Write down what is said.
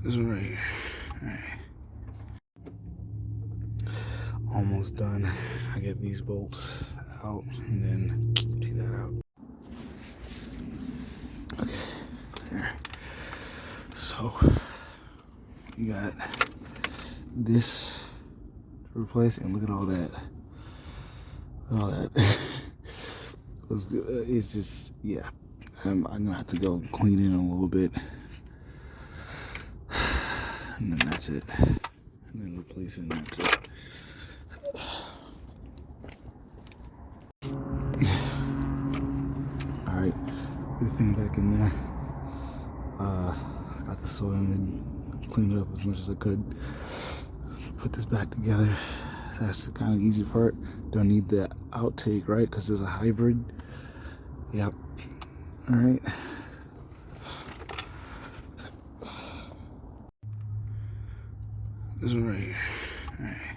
This one right here. Alright. Almost done. I get these bolts out and then take that out. Okay, there. So you got this to replace, and look at all that. All that. It's just, yeah. I'm gonna have to go clean it a little bit, and then that's it. And then replace it, and that's it. All right, put the thing back in there. Got the Solenoid, cleaned it up as much as I could. Put this back together. That's the kind of easy part. Don't need the outtake, right? Because it's a hybrid. Yep. All right. This one right here. All right.